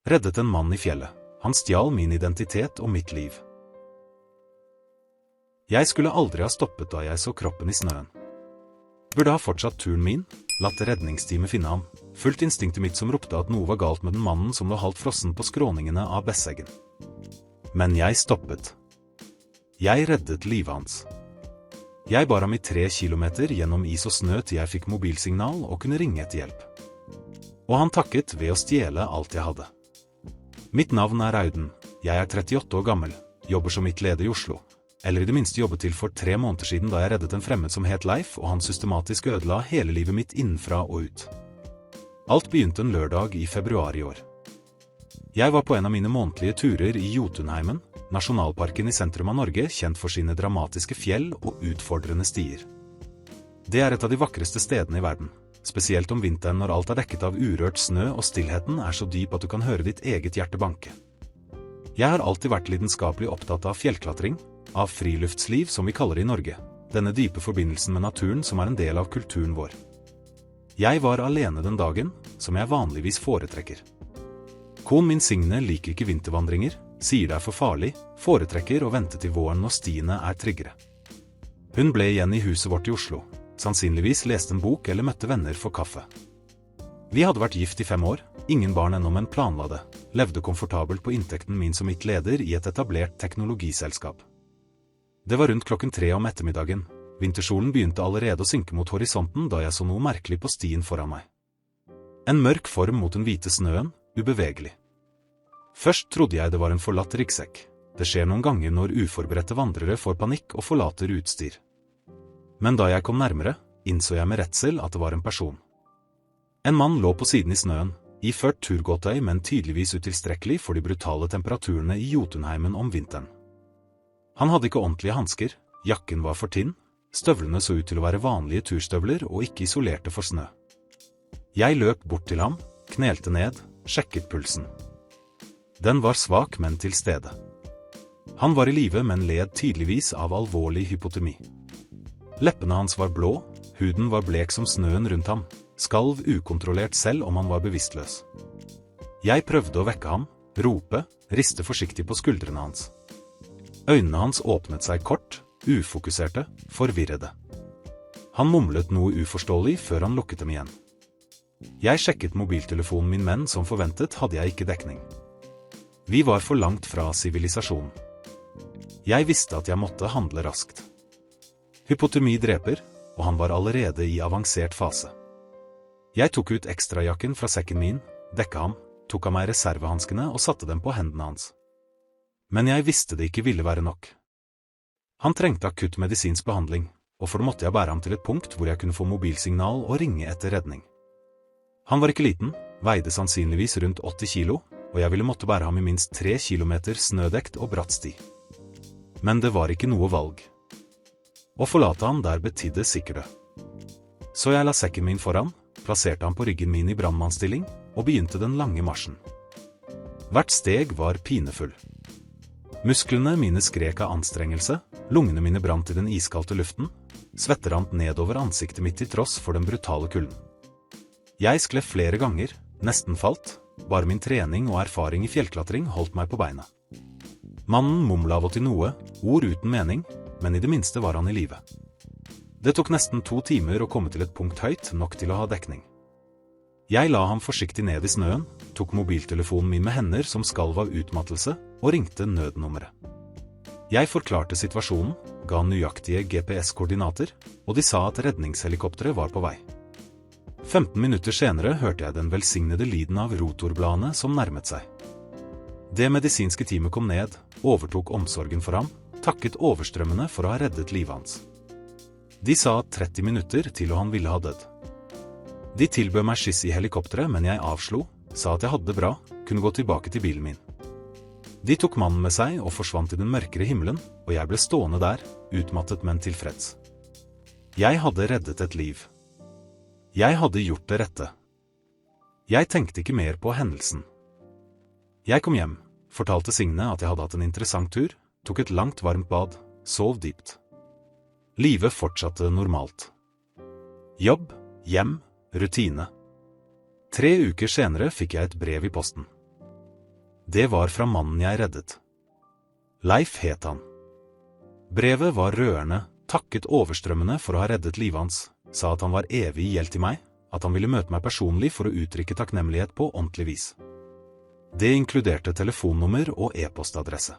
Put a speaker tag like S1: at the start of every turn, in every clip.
S1: Reddet en mann i fjellet. Han stjal min identitet og mitt liv. Jeg skulle aldri ha stoppet da jeg så kroppen i snøen. Burde ha fortsatt turen min, latt redningsteamet finne ham, fulgt instinktet mitt som ropte at noe var galt med den mannen som lå halvt frossen på skråningene av Besseggen. Men jeg stoppet. Jeg reddet livet hans. Jeg bar ham i 3 kilometer gjennom is og snø til jeg fikk mobilsignal og kunne ringe etter hjelp. Og han takket ved å stjele alt jeg hadde. Mitt navn er Auden, jeg er 38 år gammel, jobber som midtleder i Oslo. Eller i det minste jobbet til for 3 måneder siden da jeg reddet en fremmed som het Leif, og han systematisk ødela hele livet mitt innenfra og ut. Alt begynte en lørdag i februar i år. Jeg var på en av mine månedlige turer i Jotunheimen, nasjonalparken i sentrum av Norge, kjent for sine dramatiske fjell og utfordrende stier. Det er et av de vakreste stedene i verden, spesielt om vinteren når alt er dekket av urørt snø og stillheten er så dyp at du kan høre ditt eget hjerte banke. Jeg har alltid vært lidenskapelig opptatt av fjellklatring, av friluftsliv som vi kaller det i Norge, denne dype forbindelsen med naturen som er en del av kulturen vår. Jeg var alene den dagen, som jeg vanligvis foretrekker. Konen min Signe liker ikke vintervandringer, sier det er for farlig, foretrekker å vente til våren når stiene er tryggere. Hun ble igjen i huset vårt i Oslo, sannsynligvis leste en bok eller møtte venner for kaffe. Vi hadde vært gift i 5 år, ingen barn ennå, men planla det, levde komfortabelt på inntekten min som mitt leder i et etablert teknologiselskap. Det var rundt 3:00 om ettermiddagen. Vintersolen begynte allerede å synke mot horisonten da jeg så noe merkelig på stien foran meg. En mørk form mot den hvite snøen, ubevegelig. Først trodde jeg det var en forlatt ryggsekk. Det skjer noen ganger når uforberedte vandrere får panikk og forlater utstyr. Men da jeg kom nærmere, innså jeg med redsel at det var en person. En mann lå på siden i snøen, iført turgåtøy, men tydeligvis utilstrekkelig for de brutale temperaturene i Jotunheimen om vinteren. Han hadde ikke ordentlige hansker, jakken var for tynn, støvlene så ut til å være vanlige turstøvler og ikke isolerte for snø. Jeg løp bort til ham, knelte ned, sjekket pulsen. Den var svak, men til stede. Han var i live, men led tydeligvis av alvorlig hypotermi. Leppene hans var blå, huden var blek som snøen rundt ham, skalv ukontrollert selv om han var bevisstløs. Jeg prøvde å vekke ham, rope, riste forsiktig på skuldrene hans. Øynene hans åpnet seg kort, ufokuserte, forvirrede. Han mumlet noe uforståelig før han lukket dem igjen. Jeg sjekket mobiltelefonen min, men som forventet hadde jeg ikke dekning. Vi var for langt fra sivilisasjonen. Jeg visste at jeg måtte handle raskt. Hypotermi dreper, og han var allerede i avansert fase. Jeg tok ut ekstrajakken fra sekken min, dekket ham, tok av meg reservehanskene og satte dem på hendene hans. Men jeg visste det ikke ville være nok. Han trengte akutt medisinsk behandling, og for det måtte jeg bære ham til et punkt hvor jeg kunne få mobilsignal og ringe etter redning. Han var ikke liten, veide sannsynligvis rundt 80 kilo, og jeg ville måtte bære ham i minst 3 kilometer snødekt og bratt sti. Men det var ikke noe valg. Å forlate ham der betydde sikkert død. Så jeg la sekken min foran, plasserte ham på ryggen min i brannmannsstilling, og begynte den lange marsjen. Hvert steg var pinefull. Musklene mine skrek av anstrengelse, lungene mine brant i den iskalte luften, svette rant nedover ansiktet mitt til tross for den brutale kulden. Jeg skled flere ganger, nesten falt, bare min trening og erfaring i fjellklatring holdt meg på beina. Mannen mumla av og til noe, ord uten mening, men i det minste var han i live. Det tok nesten 2 timer å komme til et punkt høyt nok til å ha dekning. Jeg la ham forsiktig ned i snøen, tok mobiltelefonen min med hender som skalv av utmattelse, og ringte nødnummeret. Jeg forklarte situasjonen, ga nøyaktige GPS-koordinater, og de sa at redningshelikopteret var på vei. 15 minutter senere hørte jeg den velsignede lyden av rotorbladene som nærmet seg. Det medisinske teamet kom ned, overtok omsorgen for ham, takket overstrømmende for å ha reddet livet hans. De sa 30 minutter til og han ville ha dødd. De tilbød meg skyss i helikopteret, men jeg avslo, sa at jeg hadde det bra, kunne gå tilbake til bilen min. De tok mannen med seg og forsvant i den mørkere himmelen, og jeg ble stående der, utmattet men tilfreds. Jeg hadde reddet et liv. Jeg hadde gjort det rette. Jeg tenkte ikke mer på hendelsen. Jeg kom hjem, fortalte Signe at jeg hadde hatt en interessant tur, tok et langt varmt bad, sov dypt. Livet fortsatte normalt. Jobb, hjem, rutine. 3 uker senere fikk jeg et brev i posten. Det var fra mannen jeg reddet. Leif het han. Brevet var rørende, takket overstrømmende for å ha reddet livet hans, sa at han var evig i gjeld til meg, at han ville møte meg personlig for å uttrykke takknemlighet på ordentlig vis. Det inkluderte telefonnummer og e-postadresse.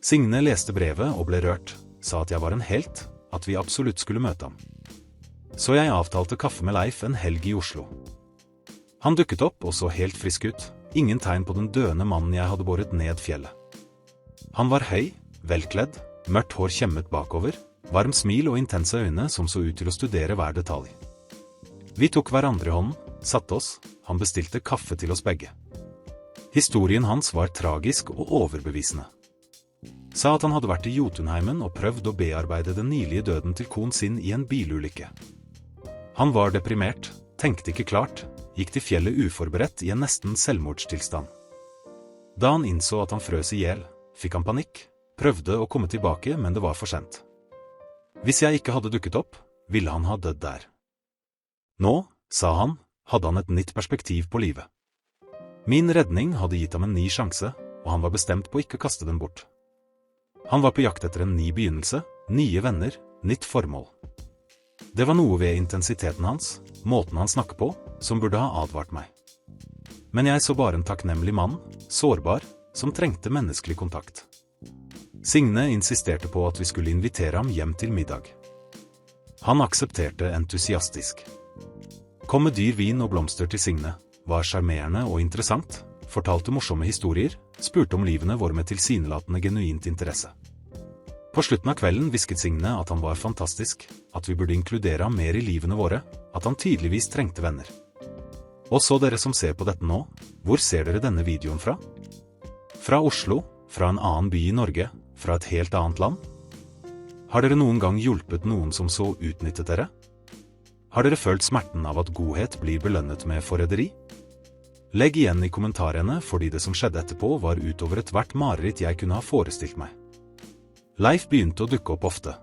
S1: Signe leste brevet og ble rørt, sa at jeg var en helt, at vi absolutt skulle møte ham. Så jeg avtalte kaffe med Leif en helg i Oslo. Han dukket opp og så helt frisk ut, ingen tegn på den døende mannen jeg hadde båret ned fjellet. Han var høy, velkledd, mørkt hår kjemmet bakover, varm smil og intense øyne som så ut til å studere hver detalj. Vi tok hverandre i hånden, satte oss, han bestilte kaffe til oss begge. Historien hans var tragisk og overbevisende. Sa at han hadde vært i Jotunheimen og prøvd å bearbeide den nylige døden til konen sin i en bilulykke. Han var deprimert, tenkte ikke klart, gikk til fjellet uforberedt i en nesten selvmordstilstand. Da han innså at han frøs i hjel, fikk han panikk, prøvde å komme tilbake, men det var for sent. Hvis jeg ikke hadde dukket opp, ville han ha dødd der. Nå, sa han, hadde han et nytt perspektiv på livet. Min redning hadde gitt ham en ny sjanse, og han var bestemt på å ikke kaste den bort. Han var på jakt etter en ny begynnelse, nye venner, nytt formål. Det var noe ved intensiteten hans, måten han snakket på, som burde ha advart meg. Men jeg så bare en takknemlig mann, sårbar, som trengte menneskelig kontakt. Signe insisterte på at vi skulle invitere ham hjem til middag. Han aksepterte entusiastisk. Kom med dyr vin og blomster til Signe, var sjarmerende og interessant, fortalte morsomme historier, spurte om livene våre med tilsynelatende genuint interesse. På slutten av kvelden hvisket Signe at han var fantastisk, at vi burde inkludere ham mer i livene våre, at han tydeligvis trengte venner. Og så dere som ser på dette nå, hvor ser dere denne videoen fra? Fra Oslo, fra en annen by i Norge, fra et helt annet land? Har dere noen gang hjulpet noen som så utnyttet dere? Har dere følt smerten av at godhet blir belønnet med forræderi? Legg igjen i kommentarene, fordi det som skjedde etterpå var utover ethvert mareritt jeg kunne ha forestilt meg. Leif begynte å dukke opp ofte.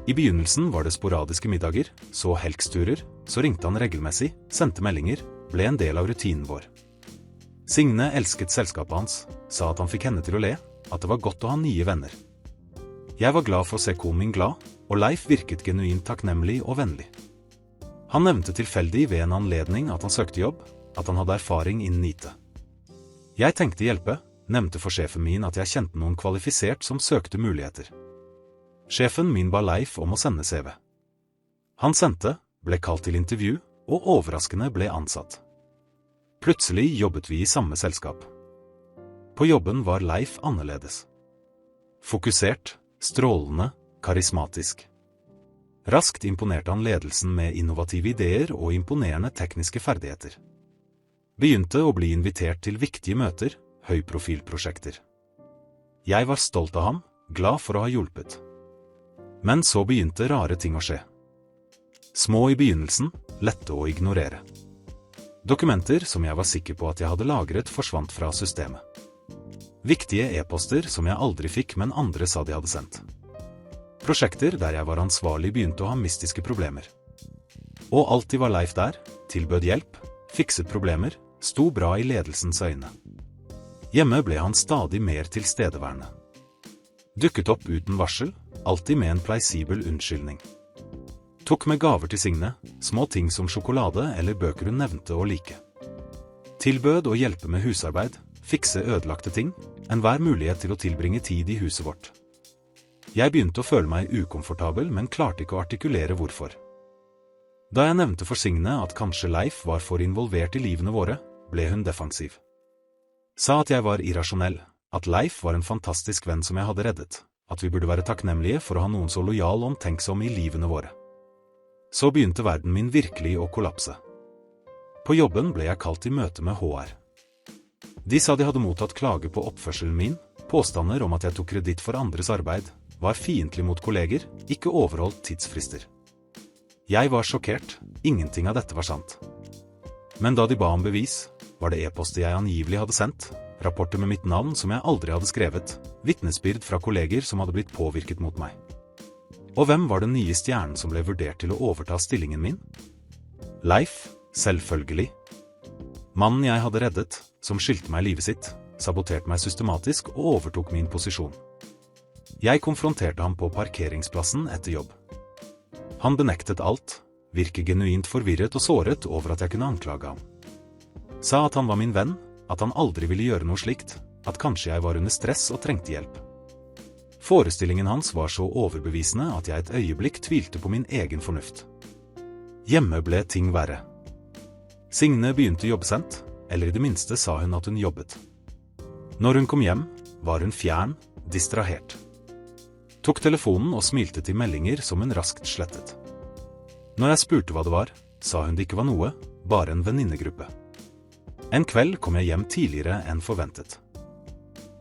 S1: I begynnelsen var det sporadiske middager, så helgsturer, så ringte han regelmessig, sendte meldinger, ble en del av rutinen vår. Signe elsket selskapet hans, sa at han fikk henne til å le, at det var godt å ha nye venner. Jeg var glad for å se konen min glad, og Leif virket genuint takknemlig og vennlig. Han nevnte tilfeldig ved en anledning at han søkte jobb, at han hadde erfaring innen IT. Jeg tenkte hjelpe, nevnte for sjefen min at jeg kjente noen kvalifisert som søkte muligheter. Sjefen min ba Leif om å sende CV. Han sendte, ble kalt til intervju, og overraskende ble ansatt. Plutselig jobbet vi i samme selskap. På jobben var Leif annerledes. Fokusert, strålende, karismatisk. Raskt imponerte han ledelsen med innovative ideer og imponerende tekniske ferdigheter. Begynte å bli invitert til viktige møter, høyprofilprosjekter. Jeg var stolt av ham, glad for å ha hjulpet. Men så begynte rare ting å skje. Små i begynnelsen, lette å ignorere. Dokumenter som jeg var sikker på at jeg hadde lagret forsvant fra systemet. Viktige e-poster som jeg aldri fikk, men andre sa de hadde sendt. Prosjekter der jeg var ansvarlig begynte å ha mystiske problemer. Og alltid var Leif der, tilbød hjelp, fikset problemer, sto bra i ledelsens øyne. Hjemme ble han stadig mer tilstedeværende. Dukket opp uten varsel, alltid med en plausibel unnskyldning. Tok med gaver til Signe, små ting som sjokolade eller bøker hun nevnte å like. Tilbød å hjelpe med husarbeid, fikse ødelagte ting, enhver mulighet til å tilbringe tid i huset vårt. Jeg begynte å føle meg ukomfortabel, men klarte ikke å artikulere hvorfor. Da jeg nevnte for Signe at kanskje Leif var for involvert i livene våre, ble hun defensiv. Sa at jeg var irrasjonell, at Leif var en fantastisk venn som jeg hadde reddet, at vi burde være takknemlige for å ha noen så lojal og omtenksom i livene våre. Så begynte verden min virkelig å kollapse. På jobben ble jeg kalt til møte med HR. De sa de hadde mottatt klage på oppførselen min, påstander om at jeg tok kreditt for andres arbeid, var fiendtlig mot kolleger, ikke overholdt tidsfrister. Jeg var sjokkert, ingenting av dette var sant. Men da de ba om bevis, var det e-poster jeg angivelig hadde sendt, rapporter med mitt navn som jeg aldri hadde skrevet, vitnesbyrd fra kolleger som hadde blitt påvirket mot meg. Og hvem var den nye stjernen som ble vurdert til å overta stillingen min? Leif, selvfølgelig. Mannen jeg hadde reddet, som skyldte meg livet sitt, saboterte meg systematisk og overtok min posisjon. Jeg konfronterte ham på parkeringsplassen etter jobb. Han benektet alt, virket genuint forvirret og såret over at jeg kunne anklage ham. Sa at han var min venn, at han aldri ville gjøre noe slikt, at kanskje jeg var under stress og trengte hjelp. Forestillingen hans var så overbevisende at jeg et øyeblikk tvilte på min egen fornuft. Hjemme ble ting verre. Signe begynte jobbsent, eller i det minste sa hun at hun jobbet. Når hun kom hjem, var hun fjern, distrahert. Tok telefonen og smilte til meldinger som hun raskt slettet. Når jeg spurte hva det var, sa hun det ikke var noe, bare en venninnegruppe. En kveld kom jeg hjem tidligere enn forventet.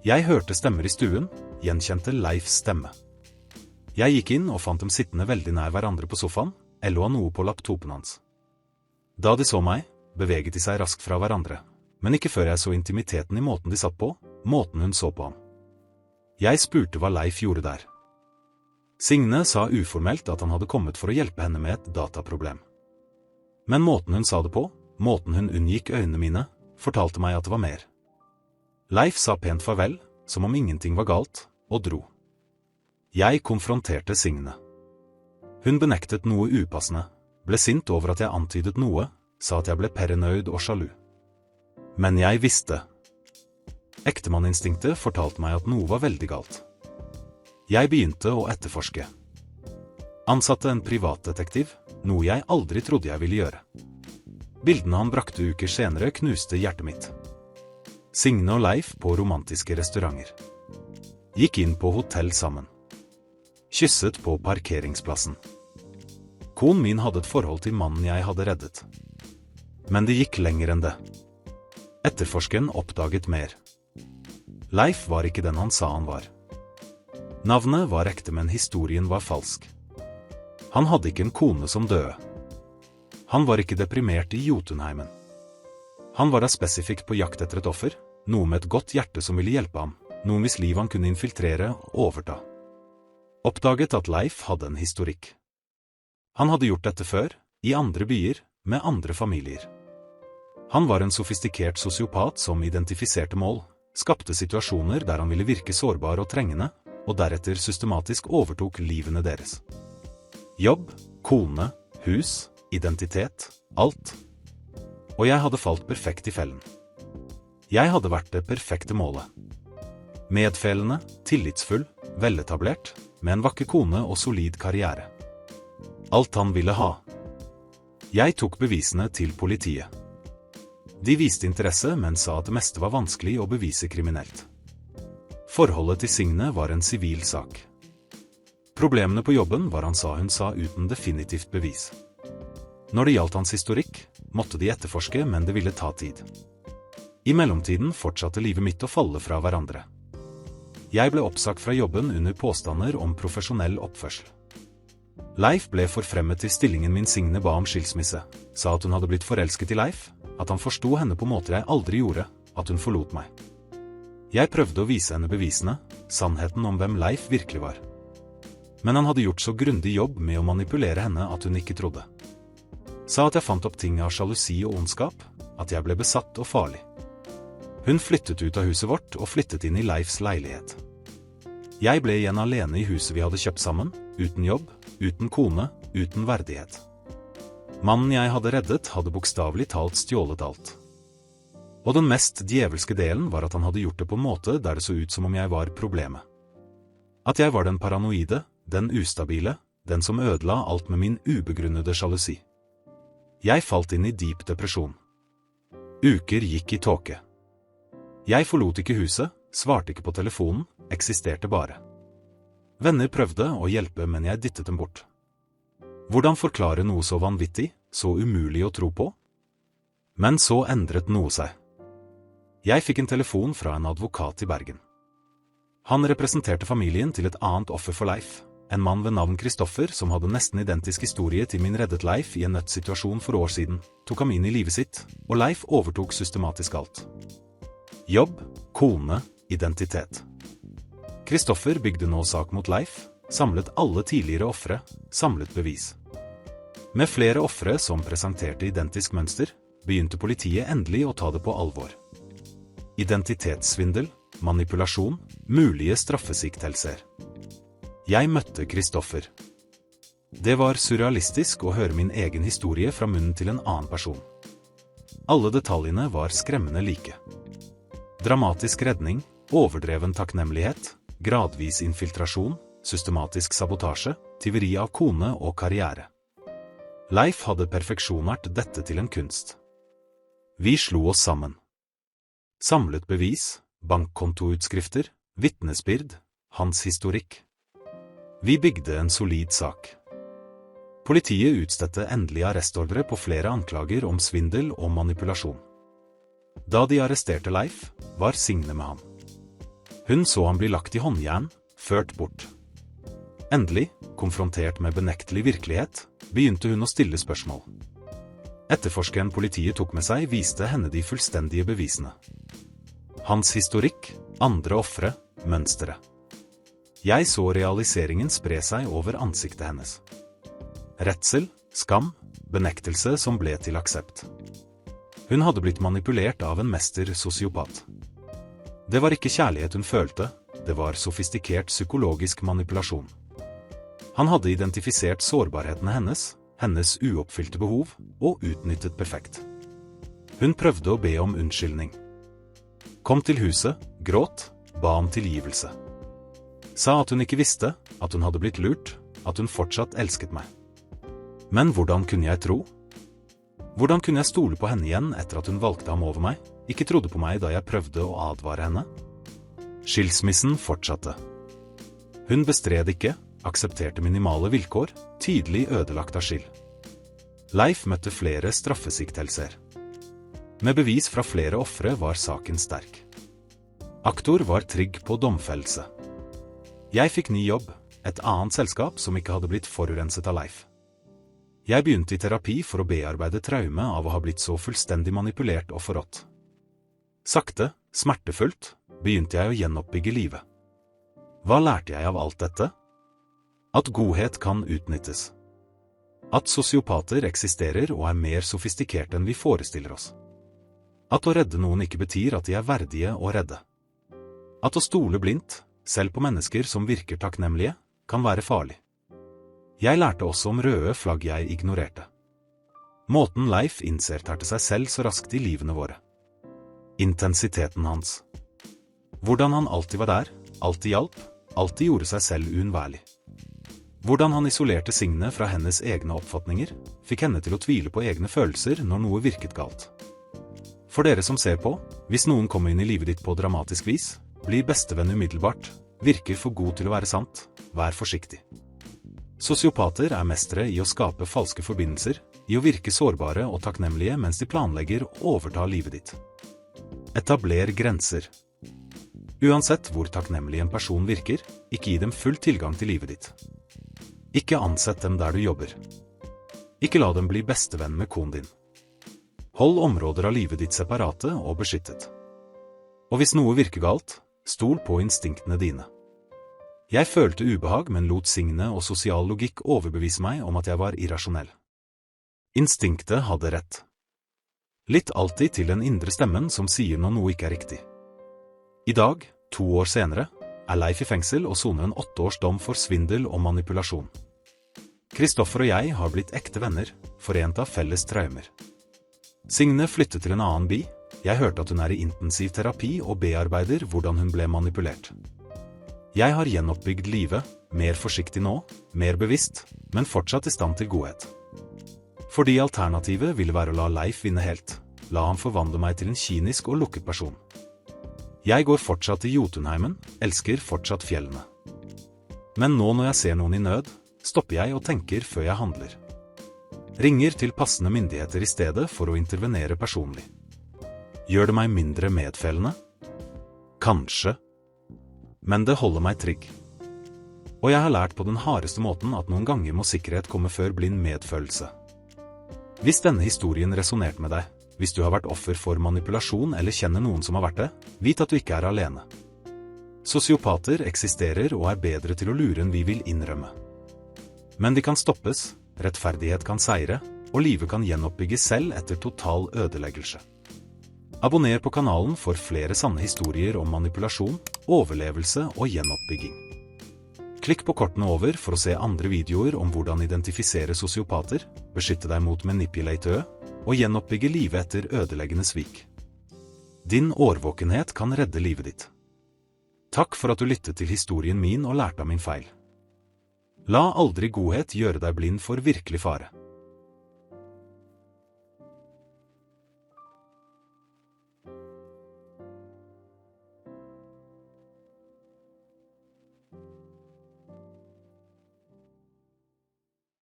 S1: Jeg hørte stemmer i stuen, gjenkjente Leifs stemme. Jeg gikk inn og fant dem sittende veldig nær hverandre på sofaen, eller lå noe på laptopen hans. Da de så meg, beveget de seg raskt fra hverandre, men ikke før jeg så intimiteten i måten de satt på, måten hun så på ham. Jeg spurte hva Leif gjorde der. Signe sa uformelt at han hadde kommet for å hjelpe henne med et dataproblem. Men måten hun sa det på, måten hun unngikk øynene mine, fortalte meg at det var mer. Leif sa pent farvel, som om ingenting var galt, og dro. Jeg konfronterte Signe. Hun benektet noe upassende, ble sint over at jeg antydet noe, sa at jeg ble paranoid og sjalu. Men jeg visste. Ektemanninstinktet fortalte meg at noe var veldig galt. Jeg begynte å etterforske. Ansatte en privatdetektiv, noe jeg aldri trodde jeg ville gjøre. Bildene han brakte uker senere knuste hjertet mitt. Signe og Leif på romantiske restauranter. Gikk inn på hotell sammen. Kysset på parkeringsplassen. Konen min hadde et forhold til mannen jeg hadde reddet. Men det gikk lenger enn det. Etterforskeren oppdaget mer. Leif var ikke den han sa han var. Navnet var ekte, men historien var falsk. Han hadde ikke en kone som døde. Han var ikke deprimert i Jotunheimen. Han var da spesifikt på jakt etter et offer, noe med et godt hjerte som ville hjelpe ham, noe hvis liv han kunne infiltrere og overta. Oppdaget at Leif hadde en historikk. Han hadde gjort dette før, i andre byer, med andre familier. Han var en sofistikert sosiopat som identifiserte mål, skapte situasjoner der han ville virke sårbar og trengende, og deretter systematisk overtok livene deres. Jobb, kone, hus, identitet, alt. Og jeg hadde falt perfekt i fellen. Jeg hadde vært det perfekte målet. Medfølende, tillitsfull, veletablert, med en vakker kone og solid karriere. Alt han ville ha. Jeg tok bevisene til politiet. De viste interesse, men sa at det meste var vanskelig å bevise kriminelt. Forholdet til Signe var en sivil sak. Problemene på jobben var hun sa uten definitivt bevis. Når det gjaldt hans historikk, måtte de etterforske, men det ville ta tid. I mellomtiden fortsatte livet mitt å falle fra hverandre. Jeg ble oppsagt fra jobben under påstander om profesjonell oppførsel. Leif ble forfremmet til stillingen min. Signe ba om skilsmisse, sa at hun hadde blitt forelsket i Leif, at han forsto henne på måter jeg aldri gjorde, at hun forlot meg. Jeg prøvde å vise henne bevisene, sannheten om hvem Leif virkelig var. Men han hadde gjort så grundig jobb med å manipulere henne at hun ikke trodde. Sa at jeg fant opp ting av sjalusi og ondskap, at jeg ble besatt og farlig. Hun flyttet ut av huset vårt og flyttet inn i Leifs leilighet. Jeg ble igjen alene i huset vi hadde kjøpt sammen, uten jobb, uten kone, uten verdighet. Mannen jeg hadde reddet hadde bokstavelig talt stjålet alt. Og den mest djevelske delen var at han hadde gjort det på en måte der det så ut som om jeg var problemet. At jeg var den paranoide, den ustabile, den som ødela alt med min ubegrunnede sjalusi. Jeg falt inn i dyp depresjon. Uker gikk i tåke. Jeg forlot ikke huset, svarte ikke på telefonen, eksisterte bare. Venner prøvde å hjelpe, men jeg dyttet dem bort. Hvordan forklare noe så vanvittig, så umulig å tro på? Men så endret noe seg. Jeg fikk en telefon fra en advokat i Bergen. Han representerte familien til et annet offer for Leif, en mann ved navn Kristoffer som hadde nesten identisk historie til min reddet Leif i en nødssituasjon for år siden, tok ham inn i livet sitt, og Leif overtok systematisk alt. Jobb, kone, identitet. Kristoffer bygde nå sak mot Leif, samlet alle tidligere offre, samlet bevis. Med flere offre som presenterte identisk mønster, begynte politiet endelig å ta det på alvor. Identitetssvindel, manipulasjon, mulige straffesiktelser. Jeg møtte Kristoffer. Det var surrealistisk å høre min egen historie fra munnen til en annen person. Alle detaljene var skremmende like. Dramatisk redning, overdreven takknemlighet, gradvis infiltrasjon, systematisk sabotasje, tyveri av kone og karriere. Leif hadde perfeksjonert dette til en kunst. Vi slo oss sammen. Samlet bevis, bankkontoutskrifter, vitnesbyrd, hans historikk. Vi bygde en solid sak. Politiet utstedte endelig arrestordre på flere anklager om svindel og manipulasjon. Da de arresterte Leif, var Signe med ham. Hun så han bli lagt i håndjern, ført bort. Endelig, konfrontert med benektelig virkelighet, begynte hun å stille spørsmål. Etterforskeren politiet tok med seg viste henne de fullstendige bevisene. Hans historikk, andre ofre, mønstere. Jeg så realiseringen spre seg over ansiktet hennes. Redsel, skam, benektelse som ble til aksept. Hun hadde blitt manipulert av en mester sosiopat. Det var ikke kjærlighet hun følte, det var sofistikert psykologisk manipulasjon. Han hadde identifisert sårbarhetene hennes uoppfylte behov, og utnyttet perfekt. Hun prøvde å be om unnskyldning. Kom til huset, gråt, ba om tilgivelse. Sa at hun ikke visste, at hun hadde blitt lurt, at hun fortsatt elsket meg. Men hvordan kunne jeg tro? Hvordan kunne jeg stole på henne igjen etter at hun valgte ham over meg, ikke trodde på meg da jeg prøvde å advare henne? Skilsmissen fortsatte. Hun bestred ikke, aksepterte minimale vilkår, tydelig ødelagt av skyld. Leif møtte flere straffesiktelser. Med bevis fra flere ofre var saken sterk. Aktor var trygg på domfellelse. Jeg fikk ny jobb, et annet selskap som ikke hadde blitt forurenset av Leif. Jeg begynte i terapi for å bearbeide traume av å ha blitt så fullstendig manipulert og forrådt. Sakte, smertefullt, begynte jeg å gjenoppbygge livet. Hva lærte jeg av alt dette? At godhet kan utnyttes. At sosiopater eksisterer og er mer sofistikerte enn vi forestiller oss. At å redde noen ikke betyr at de er verdige å redde. At å stole blindt, selv på mennesker som virker takknemlige, kan være farlig. Jeg lærte også om røde flagg jeg ignorerte. Måten Leif inserterte seg selv så raskt i livene våre. Intensiteten hans. Hvordan han alltid var der, alltid hjalp, alltid gjorde seg selv uunnværlig. Hvordan han isolerte Signe fra hennes egne oppfatninger, fikk henne til å tvile på egne følelser når noe virket galt. For dere som ser på, hvis noen kommer inn i livet ditt på dramatisk vis, blir bestevenn umiddelbart, virker for god til å være sant, vær forsiktig. Sosiopater er mestere i å skape falske forbindelser, i å virke sårbare og takknemlige mens de planlegger å overta livet ditt. Etabler grenser. Uansett hvor takknemlig en person virker, ikke gi dem full tilgang til livet ditt. Ikke ansett dem der du jobber. Ikke la dem bli bestevenn med konen din. Hold områder av livet ditt separate og beskyttet. Og hvis noe virker galt, stol på instinktene dine. Jeg følte ubehag, men lot Signe og sosial logikk overbevise meg om at jeg var irrasjonell. Instinktet hadde rett. Lytt alltid til den indre stemmen som sier når noe ikke er riktig. I dag, 2 år senere, er Leif i fengsel og soner en 8 års dom for svindel og manipulasjon. Kristoffer og jeg har blitt ekte venner, forent av felles traumer. Signe flyttet til en annen by. Jeg hørte at hun er i intensiv terapi og bearbeider hvordan hun ble manipulert. Jeg har gjenoppbygd livet, mer forsiktig nå, mer bevisst, men fortsatt i stand til godhet. Fordi alternativet ville være å la Leif vinne helt, la han forvandle meg til en kynisk og lukket person. Jeg går fortsatt i Jotunheimen, elsker fortsatt fjellene. Men nå når jeg ser noen i nød, stopper jeg og tenker før jeg handler. Ringer til passende myndigheter i stedet for å intervenere personlig. Gjør det meg mindre medfølende? Kanskje. Men det holder meg trygg. Og jeg har lært på den hardeste måten at noen ganger må sikkerhet komme før blind medfølelse. Hvis denne historien resonerte med deg, hvis du har vært offer for manipulasjon eller kjenner noen som har vært det, vit at du ikke er alene. Sosiopater eksisterer og er bedre til å lure enn vi vil innrømme. Men de kan stoppes, rettferdighet kan seire, og livet kan gjenoppbygges selv etter total ødeleggelse. Abonner på kanalen for flere sanne historier om manipulasjon, overlevelse og gjenoppbygging. Klikk på kortene over for å se andre videoer om hvordan identifisere sosiopater, beskytte deg mot manipulatører, og gjenoppbygge livet etter ødeleggende svik. Din årvåkenhet kan redde livet ditt. Takk for at du lyttet til historien min og lærte av min feil. La aldri godhet gjøre deg blind for virkelig fare.